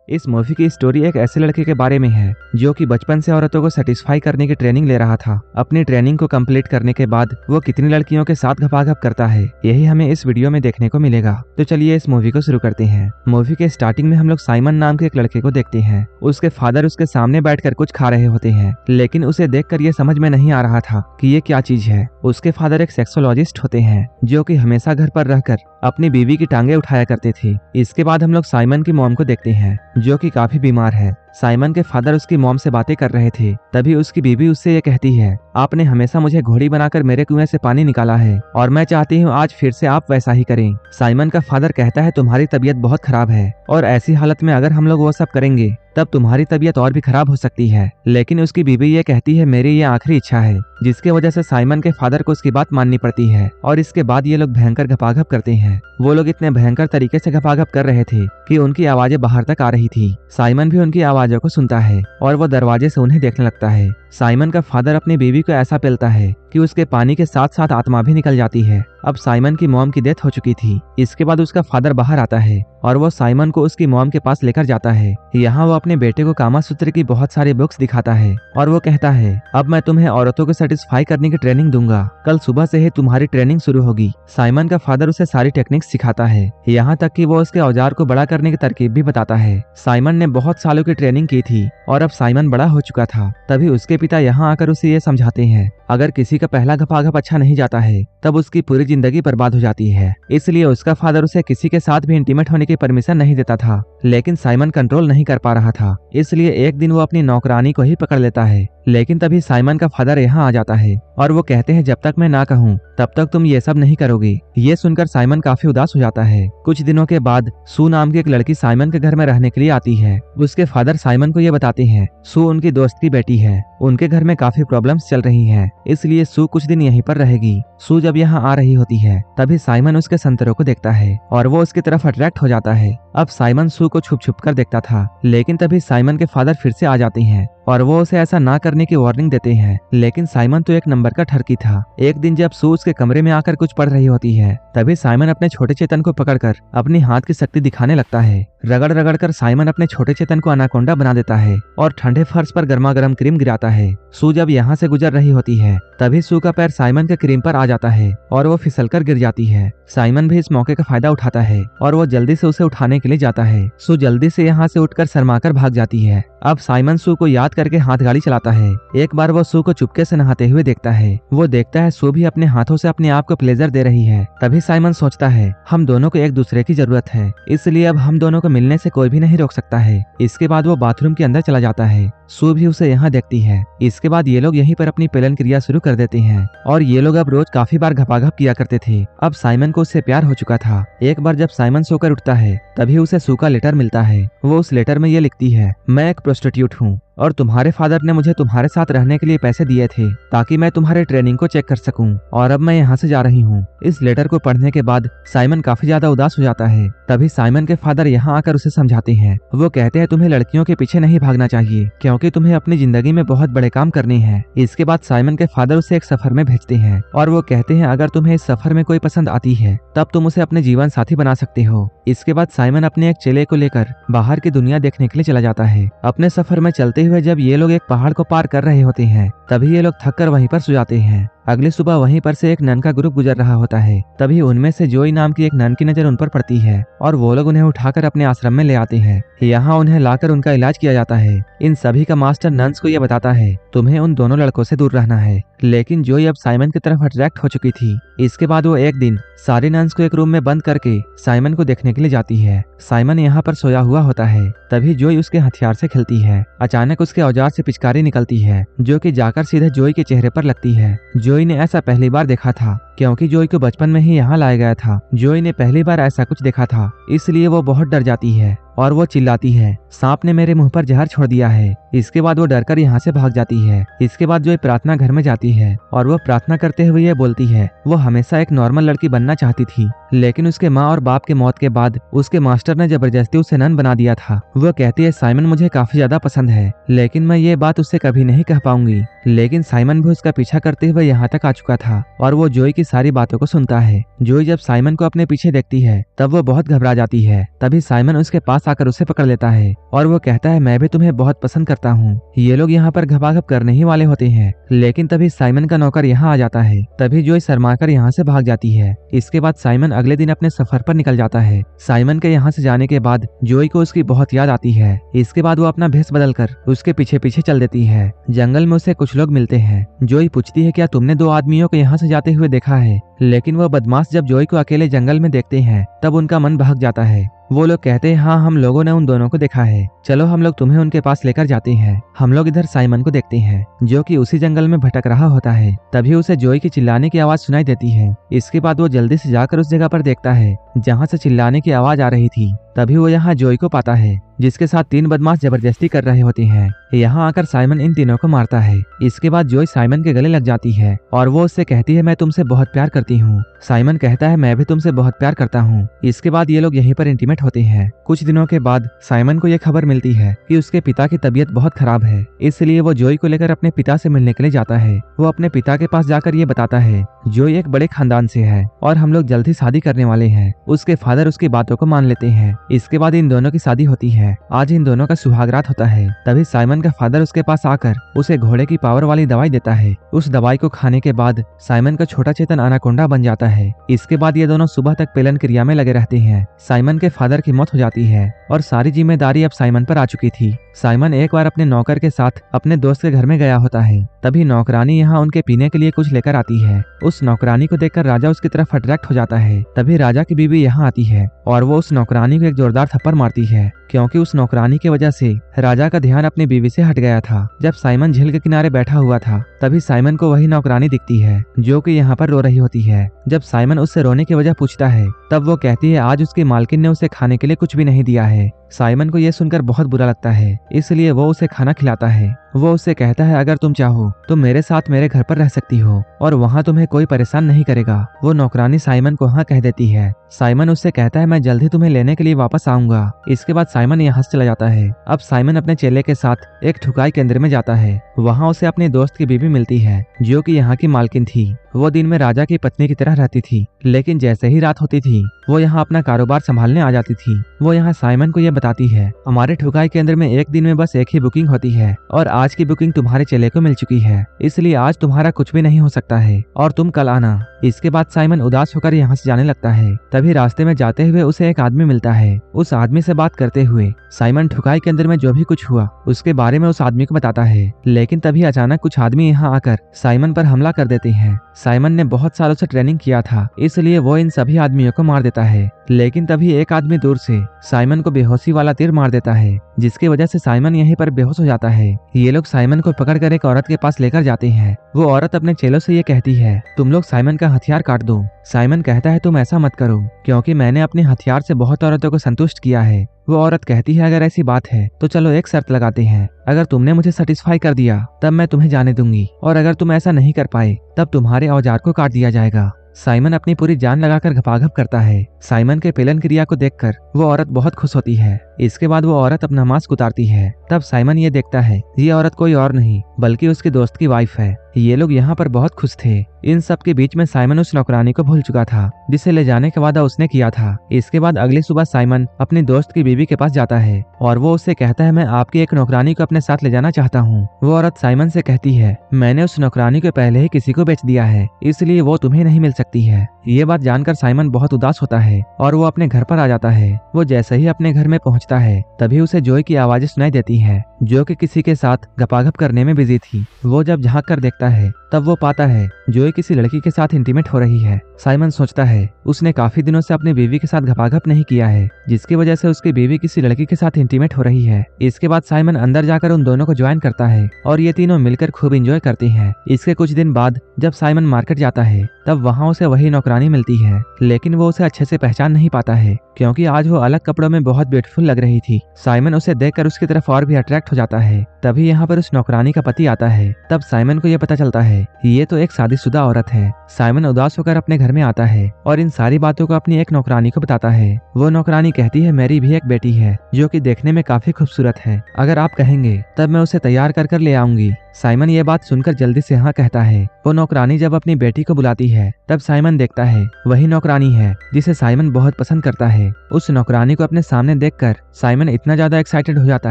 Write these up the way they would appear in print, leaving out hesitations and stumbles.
इस मूवी की स्टोरी एक ऐसे लड़के के बारे में है जो कि बचपन से औरतों को सेटिस्फाई करने की ट्रेनिंग ले रहा था। अपनी ट्रेनिंग को कंप्लीट करने के बाद वो कितनी लड़कियों के साथ घपाघप करता है, यही हमें इस वीडियो में देखने को मिलेगा। तो चलिए इस मूवी को शुरू करते हैं। मूवी के स्टार्टिंग में हम लोग साइमन नाम के एक लड़के को देखते हैं। उसके फादर उसके सामने बैठकर कुछ खा रहे होते हैं, लेकिन उसे देखकर ये समझ में नहीं आ रहा था कि ये क्या चीज है। उसके फादर एक सेक्सोलॉजिस्ट होते हैं जो कि हमेशा घर पर रहकर अपनी बीवी की टांगे उठाया करते थे। इसके बाद हम लोग साइमन की मॉम को देखते हैं जो कि काफी बीमार है। साइमन के फादर उसकी मॉम से बातें कर रहे थे, तभी उसकी बीवी उससे ये कहती है, आपने हमेशा मुझे घोड़ी बनाकर मेरे कुएं से पानी निकाला है और मैं चाहती हूँ आज फिर से आप वैसा ही करें। साइमन का फादर कहता है, तुम्हारी तबीयत बहुत खराब है और ऐसी हालत में अगर हम लोग वो सब करेंगे तब तुम्हारी तबीयत और भी खराब हो सकती है। लेकिन उसकी बीवी ये कहती है, मेरी ये आखिरी इच्छा है, जिसके वजह से साइमन के फादर को उसकी बात माननी पड़ती है। और इसके बाद ये लोग भयंकर घपाघप करते हैं। वो लोग इतने भयंकर तरीके से घपाघप कर रहे थे कि उनकी आवाजें बाहर तक आ रही थी। साइमन भी उनकी आवाजों को सुनता है और वो दरवाजे से उन्हें देखने लगता है। साइमन का फादर अपनी बीवी को ऐसा पेलता है कि उसके पानी के साथ साथ आत्मा भी निकल जाती है। अब साइमन की मॉम की डेथ हो चुकी थी। इसके बाद उसका फादर बाहर आता है और वो साइमन को उसकी मॉम के पास लेकर जाता है। यहाँ वो अपने बेटे को कामा सूत्र की बहुत सारी बुक्स दिखाता है और वो कहता है, अब मैं तुम्हें औरतों को सेटिस्फाई करने की ट्रेनिंग दूंगा, कल सुबह से ही तुम्हारी ट्रेनिंग शुरू होगी। साइमन का फादर उसे सारी टेक्निक्स सिखाता है, यहाँ तक कि वो उसके औजार को बड़ा करने की तरकीब भी बताता है। साइमन ने बहुत सालों की ट्रेनिंग की थी और अब साइमन बड़ा हो चुका था। तभी उसके पिता यहाँ आकर उसे ये समझाते हैं, अगर किसी का पहला घपाघप अच्छा नहीं जाता है तब उसकी पूरी जिंदगी बर्बाद हो जाती है। इसलिए उसका फादर उसे किसी के साथ भी इंटीमेट होने की परमिशन नहीं देता था। लेकिन साइमन कंट्रोल नहीं कर पा रहा था, इसलिए एक दिन वो अपनी नौकरानी को ही पकड़ लेता है। लेकिन तभी साइमन का फादर यहाँ आ जाता है और वो कहते हैं, जब तक मैं ना कहूँ तब तक तुम ये सब नहीं करोगे। ये सुनकर साइमन काफी उदास हो जाता है। कुछ दिनों के बाद सू नाम की एक लड़की साइमन के घर में रहने के लिए आती है। उसके फादर साइमन को ये बताते हैं, सू उनकी दोस्त की बेटी है, उनके घर में काफी प्रॉब्लम्स चल रही हैं, इसलिए सू कुछ दिन यहीं पर रहेगी। सू जब यहाँ आ रही होती है तभी साइमन उसके संतरों को देखता है और वो उसकी तरफ अट्रैक्ट हो जाता है। अब साइमन सू को छुप छुप कर देखता था, लेकिन तभी साइमन के फादर फिर से आ जाते हैं और वो उसे ऐसा ना करने की वार्निंग देते हैं। लेकिन साइमन तो एक नंबर का ठरकी था। एक दिन जब सू उसके कमरे में आकर कुछ पढ़ रही होती है, तभी साइमन अपने छोटे चेतन को पकड़कर अपनी हाथ की शक्ति दिखाने लगता है। रगड़ रगड़ कर साइमन अपने छोटे चेतन को अनाकोंडा बना देता है और ठंडे फर्श पर गर्मा गर्म क्रीम गिराता है। सू जब यहाँ से गुजर रही होती है तभी सू का पैर साइमन के क्रीम पर आ जाता है और वो फिसलकर गिर जाती है। साइमन भी इस मौके का फायदा उठाता है और वो जल्दी से उसे उठाने के लिए जाता है। सू जल्दी से यहाँ से उठकर शर्माकर भाग जाती है। अब साइमन सू को याद करके हाथ गाड़ी चलाता है। एक बार वो सू को चुपके से नहाते हुए देखता है। वो देखता है सू भी अपने हाथों से अपने आप को प्लेजर दे रही है। तभी साइमन सोचता है, हम दोनों को एक दूसरे की जरूरत है, इसलिए अब हम दोनों को मिलने से कोई भी नहीं रोक सकता है। इसके बाद वो बाथरूम के अंदर चला जाता है। सू भी उसे यहाँ देखती है। इसके बाद ये लोग यहीं पर अपनी पेलन क्रिया शुरू कर देते हैं और ये लोग अब रोज काफी बार घपाघप किया करते थे। अब साइमन को उससे प्यार हो चुका था। एक बार जब साइमन सोकर उठता है तभी उसे सू का लेटर मिलता है। वो उस लेटर में ये लिखती है, मैं एक प्रोस्टिट्यूट हूँ और तुम्हारे फादर ने मुझे तुम्हारे साथ रहने के लिए पैसे दिए थे ताकि मैं तुम्हारे ट्रेनिंग को चेक कर सकूं और अब मैं यहाँ से जा रही हूँ। इस लेटर को पढ़ने के बाद साइमन काफी ज्यादा उदास हो जाता है। तभी साइमन के फादर यहाँ आकर उसे समझाते हैं। वो कहते हैं, तुम्हें लड़कियों के पीछे नहीं भागना चाहिए क्योंकि तुम्हें अपनी जिंदगी में बहुत बड़े काम करने हैं। इसके बाद साइमन के फादर उसे एक सफर में भेजते हैं और वो कहते हैं, अगर तुम्हें इस सफर में कोई पसंद आती है तब तुम उसे अपने जीवन साथी बना सकते हो। इसके बाद साइमन अपने एक चेले को लेकर बाहर की दुनिया देखने के लिए चला जाता है। अपने सफर में चलते हुए जब ये लोग एक पहाड़ को पार कर रहे होते हैं तभी ये लोग थककर वहीं पर सो जाते हैं। अगली सुबह वहीं पर से एक नन का ग्रुप गुजर रहा होता है। तभी उनमें से जोई नाम की एक नन की नजर उन पर पड़ती है और वो लोग उन्हें उठाकर अपने आश्रम में ले आते हैं। यहाँ उन्हें लाकर उनका इलाज किया जाता है। इन सभी का मास्टर नन्स को यह बताता है, तुम्हें उन दोनों लड़कों से दूर रहना है। लेकिन जोई अब साइमन की तरफ अट्रैक्ट हो चुकी थी। इसके बाद वो एक दिन सारी नन्स को एक रूम में बंद करके साइमन को देखने के लिए जाती है। साइमन यहाँ पर सोया हुआ होता है। तभी जोई उसके हथियार से खेलती है। अचानक उसके औजार से पिचकारी निकलती है जो कि जाकर सीधे जोई के चेहरे पर लगती है। जोई ने ऐसा पहली बार देखा था क्योंकि जोई को बचपन में ही यहाँ लाया गया था। जोई ने पहली बार ऐसा कुछ देखा था, इसलिए वो बहुत डर जाती है और वो चिल्लाती है, सांप ने मेरे मुंह पर जहर छोड़ दिया है। इसके बाद वो डरकर यहाँ से भाग जाती है। इसके बाद जोई प्रार्थना घर में जाती है और वो प्रार्थना करते हुए ये बोलती है, वो हमेशा एक नॉर्मल लड़की बनना चाहती थी, लेकिन उसके माँ और बाप के मौत के बाद उसके मास्टर ने जबरदस्ती उसे नन बना दिया था। वो कहती है, साइमन मुझे काफी ज्यादा पसंद है, लेकिन मैं ये बात उससे कभी नहीं कह पाऊंगी। लेकिन साइमन भी उसका पीछा करते हुए यहाँ तक आ चुका था और वो जोई की सारी बातों को सुनता है। जोई जब साइमन को अपने पीछे देखती है तब वो बहुत घबरा जाती है। तभी साइमन उसके पास पास आकर उसे पकड़ लेता है और वो कहता है मैं भी तुम्हें बहुत पसंद करता हूँ। ये लोग यहाँ पर घपाघप करने ही वाले होते हैं, लेकिन तभी साइमन का नौकर यहाँ आ जाता है। तभी जोई शर्माकर यहाँ से भाग जाती है। इसके बाद साइमन अगले दिन अपने सफर पर निकल जाता है। साइमन के यहाँ से जाने के बाद जोई को उसकी बहुत याद आती है। इसके बाद वो अपना भेष बदलकर उसके पीछे पीछे चल देती है। जंगल में उसे कुछ लोग मिलते हैं। जोई पूछती है क्या तुमने 2 आदमियों को यहाँ से जाते हुए देखा है, लेकिन वह बदमाश जब जोई को अकेले जंगल में देखते हैं तब उनका मन भाग जाता है। वो लोग कहते हैं हाँ हम लोगों ने उन दोनों को देखा है, चलो हम लोग तुम्हें उनके पास लेकर जाते हैं। हम लोग इधर साइमन को देखते हैं जो कि उसी जंगल में भटक रहा होता है। तभी उसे जोई की चिल्लाने की आवाज सुनाई देती है। इसके बाद वो जल्दी से जाकर उस जगह पर देखता है जहाँ से चिल्लाने की आवाज आ रही थी। तभी वो यहाँ जोई को पाता है जिसके साथ 3 बदमाश जबरदस्ती कर रहे होते हैं। यहाँ आकर साइमन इन तीनों को मारता है। इसके बाद जोई साइमन के गले लग जाती है और वो उससे कहती है मैं तुमसे बहुत प्यार करती हूँ। साइमन कहता है मैं भी तुमसे बहुत प्यार करता हूँ। इसके बाद ये लोग यहीं पर इंटीमेट होते हैं। कुछ दिनों के बाद साइमन को ये खबर मिलती है कि उसके पिता की तबीयत बहुत खराब है, इसलिए वो जोई को लेकर अपने पिता से मिलने के लिए जाता है। वो अपने पिता के पास जाकर ये बताता है जोई एक बड़े खानदान से है और हम लोग जल्द ही शादी करने वाले हैं। उसके फादर उसकी बातों को मान लेते हैं। इसके बाद इन दोनों की शादी होती है। आज इन दोनों का सुहागरात होता है। तभी साइमन का फादर उसके पास आकर उसे घोड़े की पावर वाली दवाई देता है। उस दवाई को खाने के बाद साइमन का छोटा चेतन अनाकोंडा बन जाता है। इसके बाद ये दोनों सुबह तक पेलन क्रिया में लगे रहते हैं। साइमन के फादर की मौत हो जाती है और सारी जिम्मेदारी अब साइमन पर आ चुकी थी। साइमन एक बार अपने नौकर के साथ अपने दोस्त के घर में गया होता है। तभी नौकरानी यहाँ उनके पीने के लिए कुछ लेकर आती है। उस नौकरानी को देखकर राजा उसकी तरफ अट्रैक्ट हो जाता है। तभी राजा की बीवी यहाँ आती है और वो उस नौकरानी को एक जोरदार थप्पड़ मारती है, क्योंकि उस नौकरानी की वजह से राजा का ध्यान अपनी बीवी से हट गया था। जब साइमन झील के किनारे बैठा हुआ था तभी साइमन को वही नौकरानी दिखती है जो कि यहाँ पर रो रही होती है। जब साइमन उससे रोने की वजह पूछता है तब वो कहती है आज उसकी मालकिन ने उसे खाने के लिए कुछ भी नहीं दिया है। साइमन को यह सुनकर बहुत बुरा लगता है, इसलिए वो उसे खाना खिलाता है। वो उससे कहता है अगर तुम चाहो तो मेरे साथ मेरे घर पर रह सकती हो और वहाँ तुम्हें कोई परेशान नहीं करेगा। वो नौकरानी साइमन को हाँ कह देती है। साइमन उससे कहता है मैं जल्द ही तुम्हें लेने के लिए वापस आऊंगा। इसके बाद साइमन यहाँ से चला जाता है। अब साइमन अपने चेले के साथ एक ठुकाई केंद्र में जाता है। वहाँ उसे अपने दोस्त की बीवी मिलती है जो कि यहाँ की मालकिन थी। वो दिन में राजा की पत्नी की तरह रहती थी, लेकिन जैसे ही रात होती थी वो यहाँ अपना कारोबार संभालने आ जाती थी। वो यहाँ साइमन को यह बताती है हमारे ठुकाई केंद्र में एक दिन में बस एक ही बुकिंग होती है और आज की बुकिंग तुम्हारे चेले को मिल चुकी है, इसलिए आज तुम्हारा कुछ भी नहीं हो सकता है और तुम कल आना। इसके बाद साइमन उदास होकर यहाँ से जाने लगता है। तभी रास्ते में जाते हुए उसे एक आदमी मिलता है। उस आदमी से बात करते हुए साइमन ठुकाई के अंदर में जो भी कुछ हुआ उसके बारे में उस आदमी को बताता है। लेकिन तभी अचानक कुछ आदमी यहाँ आकर साइमन पर हमला कर देते हैं। साइमन ने बहुत सालों से ट्रेनिंग किया था, इसलिए वो इन सभी आदमियों को मार देता है। लेकिन तभी एक आदमी दूर से साइमन को बेहोशी वाला तीर मार देता है, जिसकी वजह से साइमन यहीं पर बेहोश हो जाता है। ये लोग साइमन को पकड़कर एक औरत के पास लेकर जाते हैं। वो औरत अपने चेलों से ये कहती है तुम लोग साइमन का हथियार काट दो। साइमन कहता है तुम ऐसा मत करो, क्योंकि मैंने अपने हथियार से बहुत औरतों को संतुष्ट किया है। वो औरत कहती है अगर ऐसी बात है तो चलो एक शर्त लगाते हैं, अगर तुमने मुझे सेटिस्फाई कर दिया तब मैं तुम्हें जाने दूंगी, और अगर तुम ऐसा नहीं कर पाए तब तुम्हारे औजार को काट दिया जाएगा। साइमन अपनी पूरी जान लगाकर घपाघप करता है। साइमन के पेलन क्रिया को देखकर वो औरत बहुत खुश होती है। इसके बाद वो औरत अपना मास्क उतारती है। तब साइमन ये देखता है ये औरत कोई और नहीं बल्कि उसके दोस्त की वाइफ है। ये लोग यहाँ पर बहुत खुश थे। इन सब के बीच में साइमन उस नौकरानी को भूल चुका था जिसे ले जाने का वादा उसने किया था। इसके बाद अगली सुबह साइमन अपने दोस्त की बीवी के पास जाता है और वो उससे कहता है मैं आपकी एक नौकरानी को अपने साथ ले जाना चाहता हूँ। वो औरत साइमन से कहती है मैंने उस नौकरानी को पहले ही किसी को बेच दिया है, इसलिए वो तुम्हें नहीं मिल सकती है। ये बात जानकर साइमन बहुत उदास होता है और वो अपने घर पर आ जाता है। वो जैसे ही अपने घर में पहुंचता है तभी उसे जोई की आवाजें सुनाई देती है जो कि किसी के साथ घपाघप करने में बिजी थी। वो जब झांक कर देखता है तब वो पाता है जोई किसी लड़की के साथ इंटीमेट हो रही है। साइमन सोचता है उसने काफी दिनों से अपनी बीवी के साथ घपाघप नहीं किया है, जिसकी वजह से उसकी बीवी किसी लड़की के साथ इंटीमेट हो रही है। इसके बाद साइमन अंदर जाकर उन दोनों को ज्वाइन करता है और ये तीनों मिलकर खूब एंजॉय करते हैं। इसके कुछ दिन बाद जब साइमन मार्केट जाता है तब वहाँ उसे वही नौकरानी मिलती है, लेकिन वो उसे अच्छे से पहचान नहीं पाता है क्योंकि आज वो अलग कपड़ों में बहुत ब्यूटीफुल लग रही थी। साइमन उसे देखकर उसकी तरफ और भी अट्रैक्ट हो जाता है। तभी यहाँ पर उस नौकरानी का पति आता है। तब साइमन को यह पता चलता है ये तो एक शादीशुदा औरत है। साइमन उदास होकर अपने घर में आता है और इन सारी बातों को अपनी एक नौकरानी को बताता है। वो नौकरानी कहती है मेरी भी एक बेटी है जो कि देखने में काफी खूबसूरत है, अगर आप कहेंगे तब मैं उसे तैयार कर ले आऊंगी। साइमन ये बात सुनकर जल्दी से हाँ कहता है। वो नौकरानी जब अपनी बेटी को बुलाती है तब साइमन देखता है वही नौकरानी है जिसे साइमन बहुत पसंद करता है। उस नौकरानी को अपने सामने देखकर साइमन इतना ज्यादा एक्साइटेड हो जाता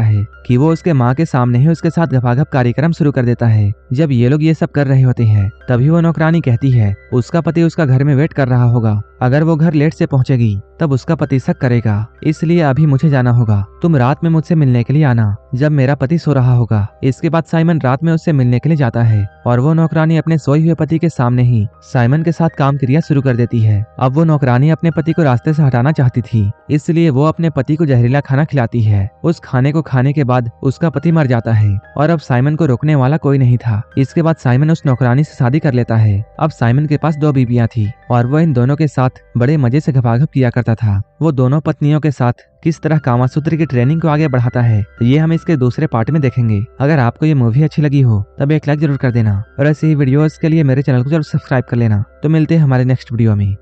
है कि वो उसके माँ के सामने ही उसके साथ गपागप कार्यक्रम शुरू कर देता है। जब ये लोग ये सब कर रहे होते हैं तभी वो नौकरानी कहती है उसका पति उसका घर में वेट कर रहा होगा, अगर वो घर लेट से पहुंचेगी तब उसका पति शक करेगा, इसलिए अभी मुझे जाना होगा, तुम रात में मुझसे मिलने के लिए आना जब मेरा पति सो रहा होगा। इसके बाद साइमन रात में उससे मिलने के लिए जाता है और वो नौकरानी अपने सोए हुए पति के सामने ही साइमन के साथ काम क्रिया शुरू कर देती है। अब वो नौकरानी अपने पति को रास्ते से हटाना चाहती थी, इसलिए वो अपने पति को जहरीला खाना खिलाती है। उस खाने को खाने के बाद उसका पति मर जाता है और अब साइमन को रोकने वाला कोई नहीं था। इसके बाद साइमन उस नौकरानी से शादी कर लेता है। अब साइमन के पास 2 बीबियां थी और वो इन दोनों के साथ बड़े मजे से गपागप किया करता था। वो दोनों पत्नियों के साथ किस तरह कामासूत्र की ट्रेनिंग को आगे बढ़ाता है तो ये हम इसके दूसरे पार्ट में देखेंगे। अगर आपको ये मूवी अच्छी लगी हो तब एक लाइक जरूर कर देना और ऐसे ही वीडियोस के लिए मेरे चैनल को जरूर सब्सक्राइब कर लेना। तो मिलते हैं हमारे नेक्स्ट वीडियो में।